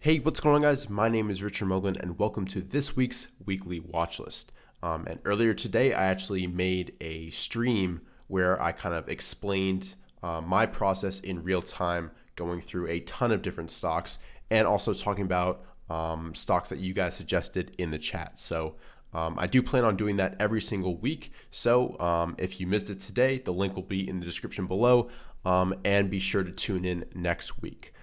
Hey, what's going on, guys? My name is Richard Moglen, and welcome to this week's weekly watch list. And earlier today, I actually made a stream where I kind of explained my process in real time, going through a ton of different stocks, and also talking about stocks that you guys suggested in the chat. So I do plan on doing that every single week. So if you missed it today, the link will be in the description below, and be sure to tune in next week.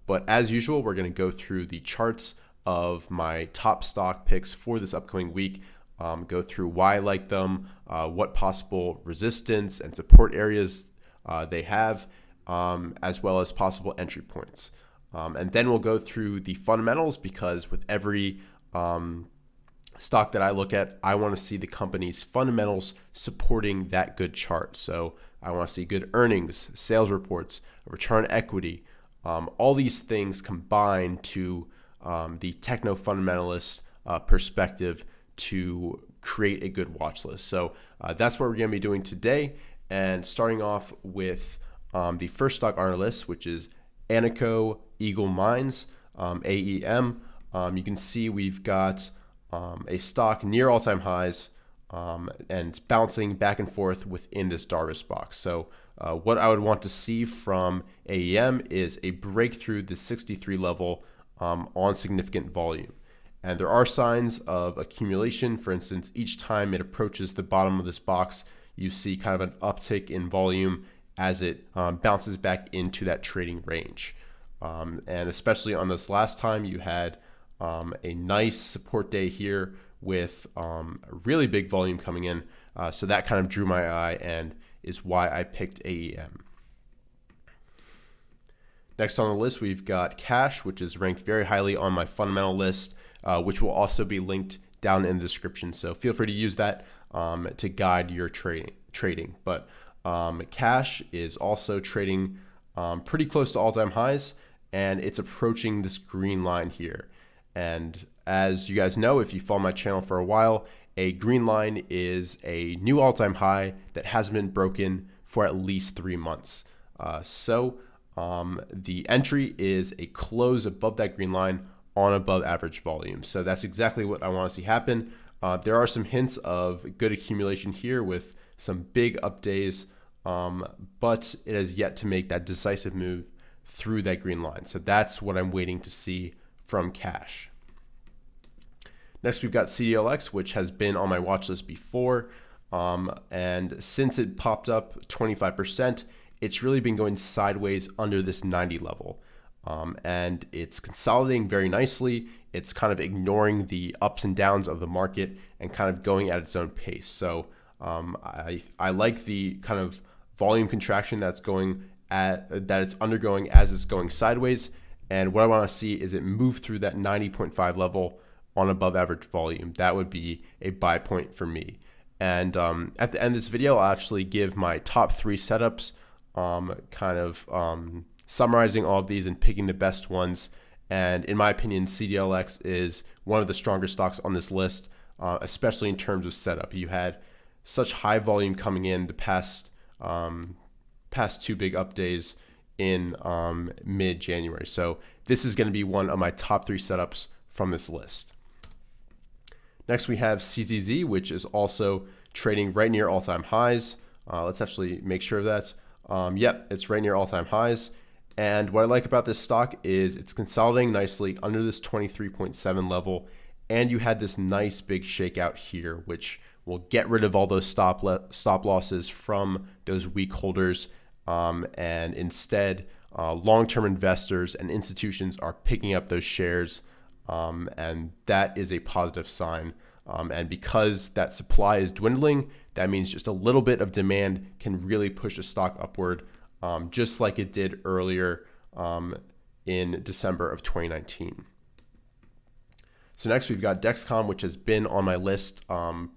But as usual, we're going to go through the charts of my top stock picks for this upcoming week, go through why I like them, what possible resistance and support areas they have, as well as possible entry points. And then we'll go through the fundamentals, because with every stock that I look at, I want to see the company's fundamentals supporting that good chart. So I want to see good earnings, sales reports, return on equity. All these things combine to the techno fundamentalist perspective to create a good watch list. So that's what we're going to be doing today. And starting off with the first stock on our list, which is Aneco Eagle Mines, AEM. You can see we've got a stock near all-time highs and it's bouncing back and forth within this Darvis box. So what I would want to see from AEM is a breakthrough the 63 level on significant volume. And there are signs of accumulation. For instance, each time it approaches the bottom of this box, you see kind of an uptick in volume as it bounces back into that trading range. And especially on this last time, you had a nice support day here with a really big volume coming in. So that kind of drew my eye and is why I picked AEM. Next on the list, we've got Cash, which is ranked very highly on my fundamental list, which will also be linked down in the description. So feel free to use that to guide your trading. But Cash is also trading pretty close to all-time highs, and it's approaching this green line here. And as you guys know, if you follow my channel for a while, a green line is a new all-time high that hasn't been broken for at least 3 months. So the entry is a close above that green line on above average volume. So that's exactly what I want to see happen. There are some hints of good accumulation here with some big up days, but it has yet to make that decisive move through that green line. So that's what I'm waiting to see from Cash. Next, we've got Cdl X, which has been on my watch list before. And since it popped up 25%, it's really been going sideways under this 90 level. And it's consolidating very nicely. It's kind of ignoring the ups and downs of the market and kind of going at its own pace. So I like the kind of volume contraction that it's undergoing as it's going sideways. And what I want to see is it move through that 90.5 level on above average volume. That would be a buy point for me. And at the end of this video, I'll actually give my top 3 setups, summarizing all of these and picking the best ones. And in my opinion, CDLX is one of the stronger stocks on this list, especially in terms of setup. You had such high volume coming in the past 2 big up days in mid-January. So this is going to be one of my top 3 setups from this list. Next, we have CZZ, which is also trading right near all-time highs. Let's actually make sure of that. Yep, it's right near all-time highs. And what I like about this stock is it's consolidating nicely under this 23.7 level. And you had this nice big shakeout here, which will get rid of all those stop losses from those weak holders. And instead, long-term investors and institutions are picking up those shares. And that is a positive sign. And because that supply is dwindling, that means just a little bit of demand can really push a stock upward, just like it did earlier in December of 2019. So next we've got Dexcom, which has been on my list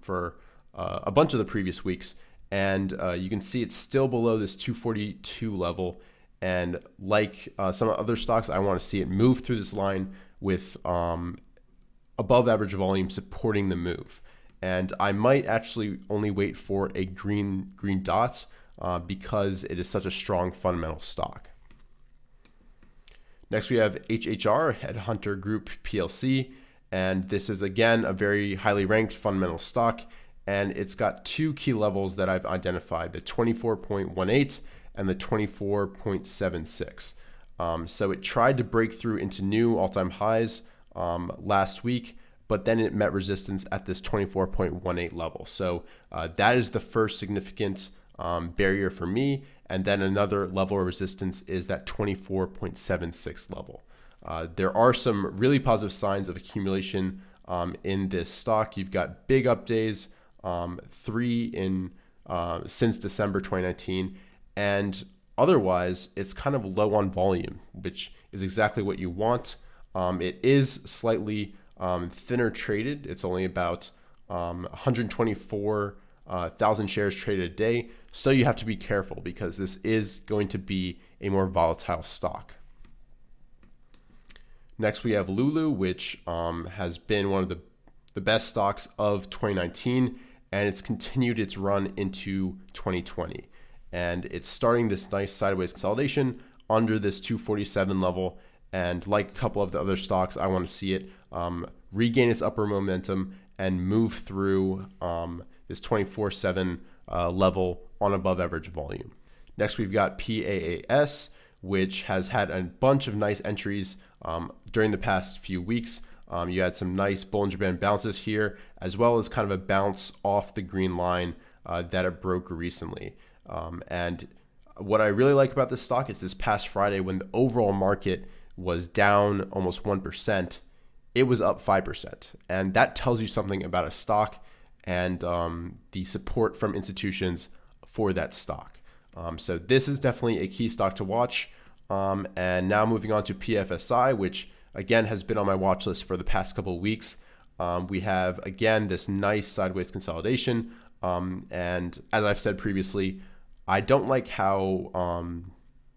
for a bunch of the previous weeks. And you can see it's still below this 242 level. And like some other stocks, I want to see it move through this line with above average volume supporting the move. And I might actually only wait for a green dot because it is such a strong fundamental stock. Next, we have HHR, Headhunter Group PLC, and this is again a very highly ranked fundamental stock, and it's got two key levels that I've identified, the 24.18 and the 24.76. So it tried to break through into new all-time highs last week, but then it met resistance at this 24.18 level. So that is the first significant barrier for me. And then another level of resistance is that 24.76 level. There are some really positive signs of accumulation in this stock. You've got big up days, 3 since December 2019, and otherwise it's kind of low on volume, which is exactly what you want. It is slightly thinner traded. It's only about 124,000 shares traded a day. So you have to be careful because this is going to be a more volatile stock. Next, we have Lulu, which has been one of the best stocks of 2019, and it's continued its run into 2020. And it's starting this nice sideways consolidation under this 247 level. And like a couple of the other stocks, I want to see it regain its upper momentum and move through this 24/7 level on above average volume. Next, we've got PAAS, which has had a bunch of nice entries during the past few weeks. You had some nice Bollinger Band bounces here, as well as kind of a bounce off the green line that it broke recently. And what I really like about this stock is this past Friday, when the overall market was down almost 1%, it was up 5%. And that tells you something about a stock and the support from institutions for that stock. So this is definitely a key stock to watch. And now moving on to PFSI, which again has been on my watch list for the past couple of weeks. We have again this nice sideways consolidation. And as I've said previously, I don't like how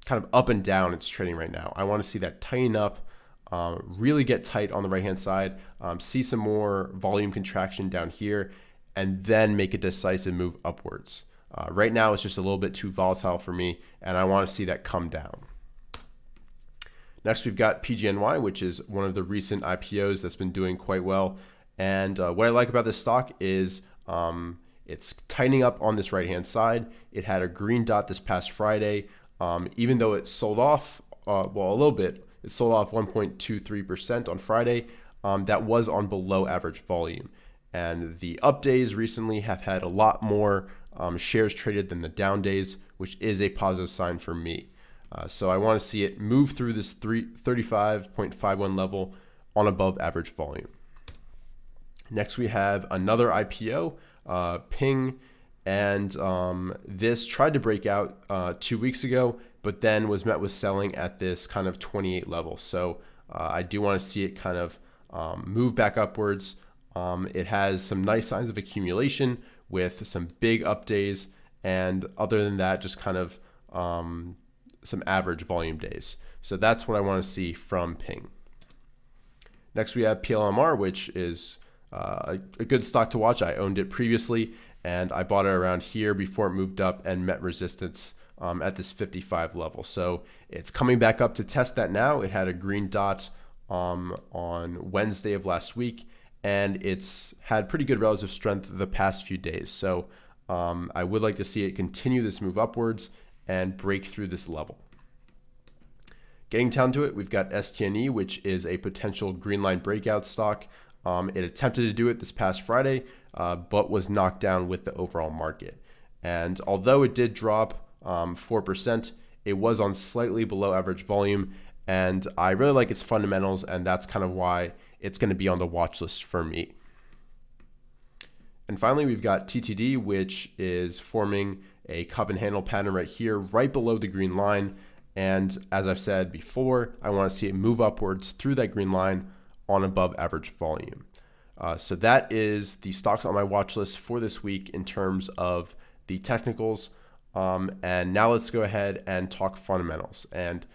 kind of up and down it's trading right now. I want to see that tighten up, really get tight on the right-hand side, see some more volume contraction down here, and then make a decisive move upwards. Right now, it's just a little bit too volatile for me, and I want to see that come down. Next, we've got PGNY, which is one of the recent IPOs that's been doing quite well. And what I like about this stock is it's tightening up on this right-hand side. It had a green dot this past Friday. Even though it sold off, a little bit, it sold off 1.23% on Friday. That was on below average volume. And the up days recently have had a lot more shares traded than the down days, which is a positive sign for me. So I want to see it move through this 35.51 level on above average volume. Next, we have another IPO, Ping, and this tried to break out 2 weeks ago, but then was met with selling at this kind of 28 level. So I do want to see it kind of move back upwards. It has some nice signs of accumulation with some big up days, and other than that, just kind of some average volume days. So that's what I want to see from Ping. Next, we have PLMR, which is a good stock to watch. I owned it previously, and I bought it around here before it moved up and met resistance at this 55 level. So it's coming back up to test that now. It had a green dot on Wednesday of last week, and it's had pretty good relative strength the past few days. So I would like to see it continue this move upwards and break through this level. Getting down to it, we've got STNE, which is a potential green line breakout stock. It attempted to do it this past Friday, but was knocked down with the overall market. And although it did drop 4%, it was on slightly below average volume, and I really like its fundamentals, and that's kind of why it's going to be on the watch list for me. And finally, we've got TTD, which is forming a cup and handle pattern right here, right below the green line. And as I've said before, I want to see it move upwards through that green line on above average volume. So that is the stocks on my watch list for this week in terms of the technicals. And now let's go ahead and talk fundamentals. And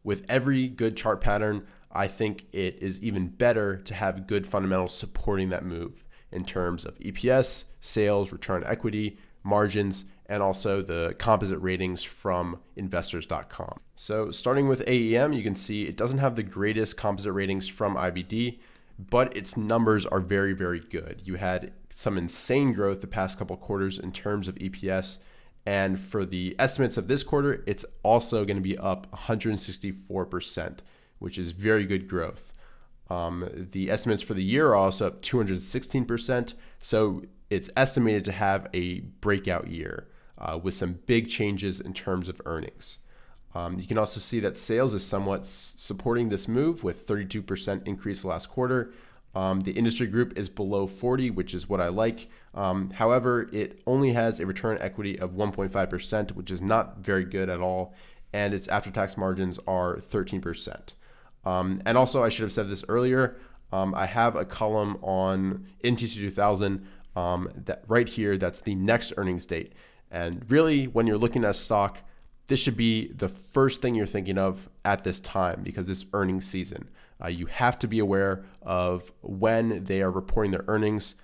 with every good chart pattern, I think it is even better to have good fundamentals supporting that move in terms of EPS, sales, return on equity, margins, and also the composite ratings from investors.com. So starting with AEM, you can see it doesn't have the greatest composite ratings from IBD, but its numbers are very, very good. You had some insane growth the past couple quarters in terms of EPS. And for the estimates of this quarter, it's also going to be up 164%, which is very good growth. The estimates for the year are also up 216%. So it's estimated to have a breakout year with some big changes in terms of earnings. You can also see that sales is somewhat supporting this move with 32% increase last quarter. The industry group is below 40, which is what I like. However, it only has a return on equity of 1.5%, which is not very good at all. And its after-tax margins are 13%. And also, I should have said this earlier, I have a column on NTC 2000 that right here, that's the next earnings date. And really, when you're looking at a stock, this should be the first thing you're thinking of at this time because it's earnings season. You have to be aware of when they are reporting their earnings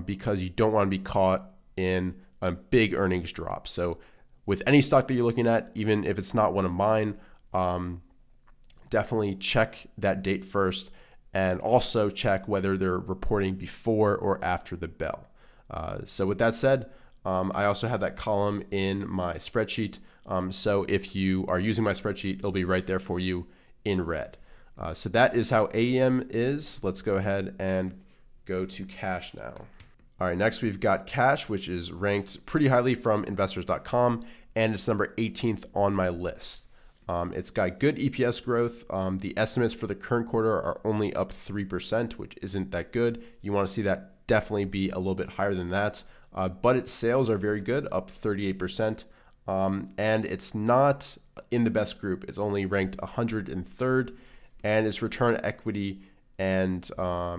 because you don't want to be caught in a big earnings drop. So with any stock that you're looking at, even if it's not one of mine, definitely check that date first and also check whether they're reporting before or after the bell. So with that said, I also have that column in my spreadsheet. So if you are using my spreadsheet, it'll be right there for you in red. So that is how AEM is. Let's go ahead and go to cash now. All right, next we've got cash, which is ranked pretty highly from investors.com, and it's number 18th on my list. It's got good EPS growth. The estimates for the current quarter are only up 3%, which isn't that good. You want to see that definitely be a little bit higher than that. But its sales are very good, up 38%. And it's not in the best group. It's only ranked 103rd. And its return on equity and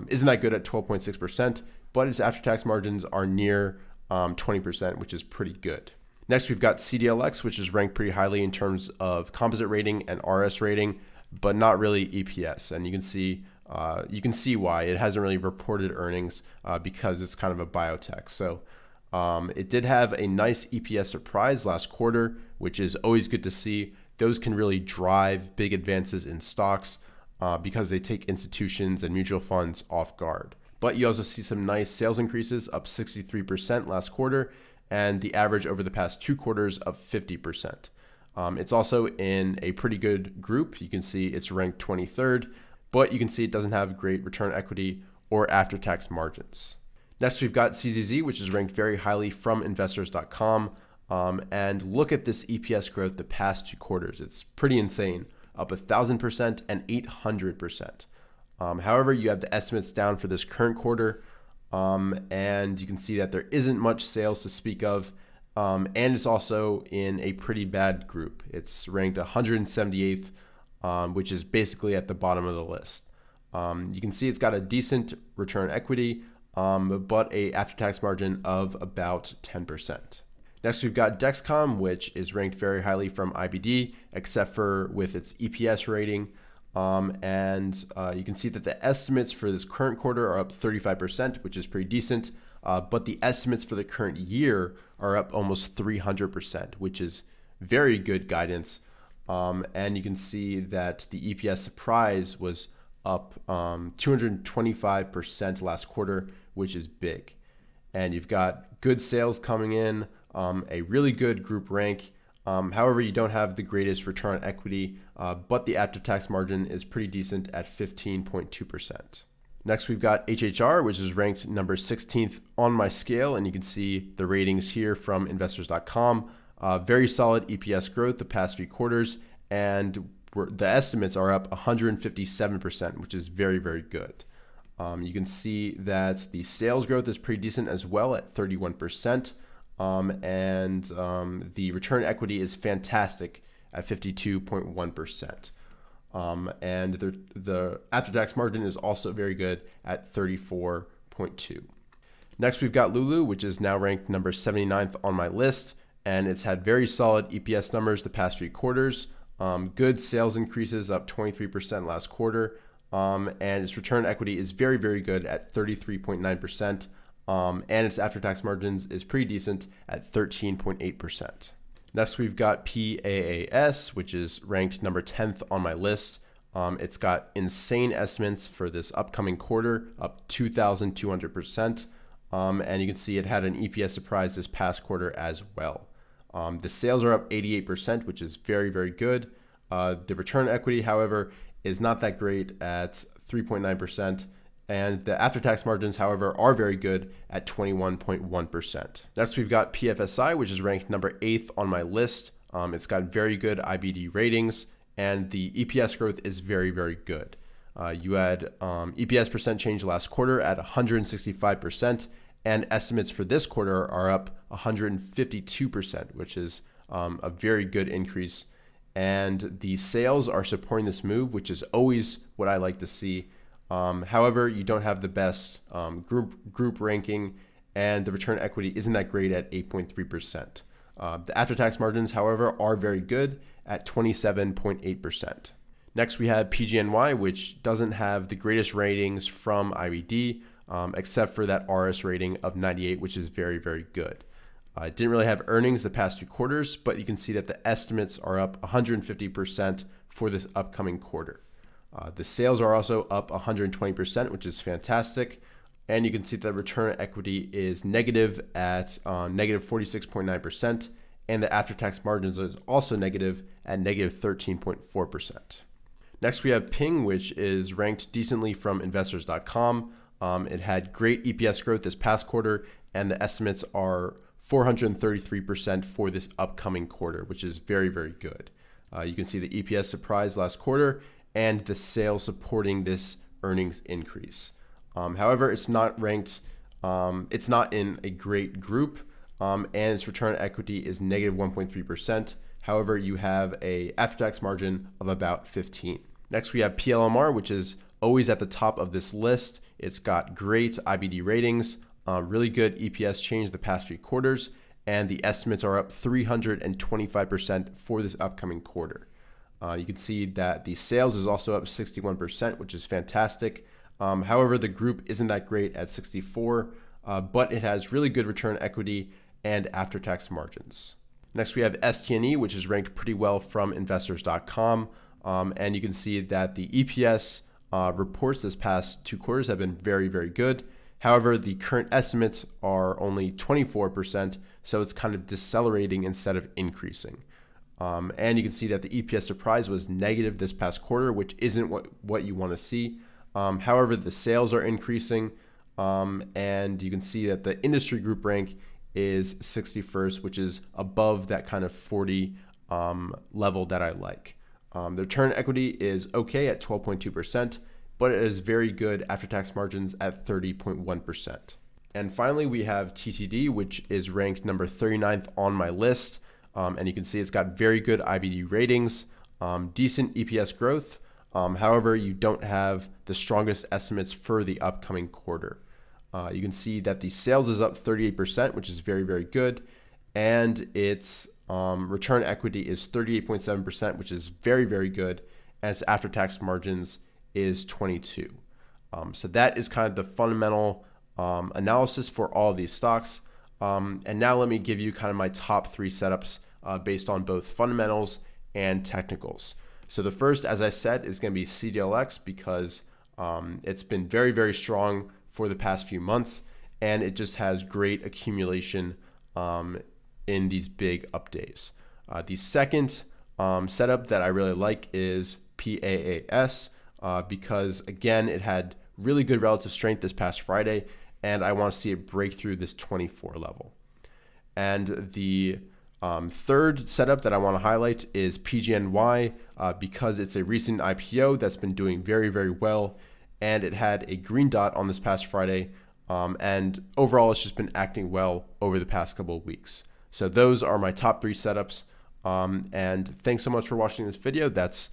isn't that good at 12.6%, but its after-tax margins are near 20%, which is pretty good. Next, we've got CDLX, which is ranked pretty highly in terms of composite rating and RS rating, but not really EPS. And you can see why. It hasn't really reported earnings because it's kind of a biotech. So it did have a nice EPS surprise last quarter, which is always good to see. Those can really drive big advances in stocks because they take institutions and mutual funds off guard. But you also see some nice sales increases, up 63% last quarter, and the average over the past 2 quarters of 50%. It's also in a pretty good group. You can see it's ranked 23rd, but you can see it doesn't have great return on equity or after-tax margins. Next, we've got CZZ, which is ranked very highly from investors.com. And look at this EPS growth the past 2 quarters. It's pretty insane, up 1,000% and 800%. However, you have the estimates down for this current quarter, and you can see that there isn't much sales to speak of, and it's also in a pretty bad group. It's ranked 178th, which is basically at the bottom of the list. You can see it's got a decent return on equity, but a after-tax margin of about 10%. Next, we've got Dexcom, which is ranked very highly from IBD, except for with its EPS rating. And you can see that the estimates for this current quarter are up 35%, which is pretty decent. But the estimates for the current year are up almost 300%, which is very good guidance. And you can see that the EPS surprise was up 225% last quarter, which is big. And you've got good sales coming in, a really good group rank. However, you don't have the greatest return on equity, but the after-tax margin is pretty decent at 15.2%. Next, we've got HHR, which is ranked number 16th on my scale, and you can see the ratings here from investors.com. Very solid EPS growth the past few quarters, and the estimates are up 157%, which is very, very good. You can see that the sales growth is pretty decent as well at 31%. And the return equity is fantastic at 52.1%. And the after-tax margin is also very good at 34.2. Next, we've got Lulu, which is now ranked number 79th on my list, and it's had very solid EPS numbers the past few quarters. Good sales increases, up 23% last quarter, and its return equity is very, very good at 33.9%. and its after-tax margins is pretty decent at 13.8%. Next, we've got PAAS, which is ranked number 10th on my list. It's got insane estimates for this upcoming quarter, up 2,200%. And you can see it had an EPS surprise this past quarter as well. The sales are up 88%, which is very, very good. The return on equity, however, is not that great at 3.9%. And the after-tax margins, however, are very good at 21.1%. Next, we've got PFSI, which is ranked number 8th on my list. It's got very good IBD ratings, and the EPS growth is very, very good. You had EPS percent change last quarter at 165%, and estimates for this quarter are up 152%, which is a very good increase. And the sales are supporting this move, which is always what I like to see. However, you don't have the best group ranking, and the return on equity isn't that great at 8.3%. The after-tax margins, however, are very good at 27.8%. Next, we have PGNY, which doesn't have the greatest ratings from IBD, except for that RS rating of 98, which is very, very good. It didn't really have earnings the past 2 quarters, but you can see that the estimates are up 150% for this upcoming quarter. The sales are also up 120%, which is fantastic. And you can see that return on equity is negative at negative 46.9%. And the after-tax margins is also negative at negative 13.4%. Next, we have Ping, which is ranked decently from investors.com. It had great EPS growth this past quarter, and the estimates are 433% for this upcoming quarter, which is very, very good. You can see the EPS surprise last quarter and the sales supporting this earnings increase. However, it's not ranked, it's not in a great group, and its return on equity is negative 1.3%. However, you have a after-tax margin of about 15. Next, we have PLMR, which is always at the top of this list. It's got great IBD ratings, really good EPS change the past 3 quarters, and the estimates are up 325% for this upcoming quarter. You can see that the sales is also up 61%, which is fantastic. However, the group isn't that great at 64, but it has really good return on equity and after-tax margins. Next, we have STNE, which is ranked pretty well from investors.com. And you can see that the EPS reports this past 2 quarters have been very, very good. However, the current estimates are only 24%, so it's kind of decelerating instead of increasing. And you can see that the EPS surprise was negative this past quarter, which isn't what you want to see. However, the sales are increasing, and you can see that the industry group rank is 61st, which is above that kind of 40 level that I like. The return on equity is okay at 12.2%, but it is very good after-tax margins at 30.1%. And finally, we have TTD, which is ranked number 39th on my list. And you can see it's got very good IBD ratings, decent EPS growth. However, you don't have the strongest estimates for the upcoming quarter. You can see that the sales is up 38%, which is very, very good. And its return on equity is 38.7%, which is very, very good. And its after-tax margins is 22. So that is kind of the fundamental analysis for all of these stocks. And now let me give you kind of my top 3 setups based on both fundamentals and technicals. So the first, as I said, is going to be CDLX because it's been very, very strong for the past few months, and it just has great accumulation in these big up days. The second setup that I really like is PAAS because, again, it had really good relative strength this past Friday, and I want to see it break through this 24 level. And the third setup that I want to highlight is PGNY because it's a recent IPO that's been doing very, very well, and it had a green dot on this past Friday, and overall it's just been acting well over the past couple of weeks. So those are my top 3 setups, and thanks so much for watching this video. That's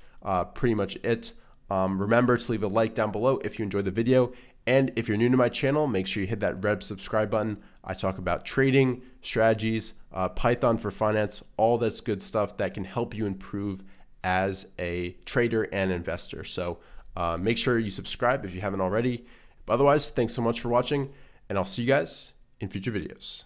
pretty much it. Remember to leave a like down below if you enjoyed the video, and if you're new to my channel, make sure you hit that red subscribe button. I talk about trading, strategies, Python for finance, all that's good stuff that can help you improve as a trader and investor. So make sure you subscribe if you haven't already. But otherwise, thanks so much for watching, and I'll see you guys in future videos.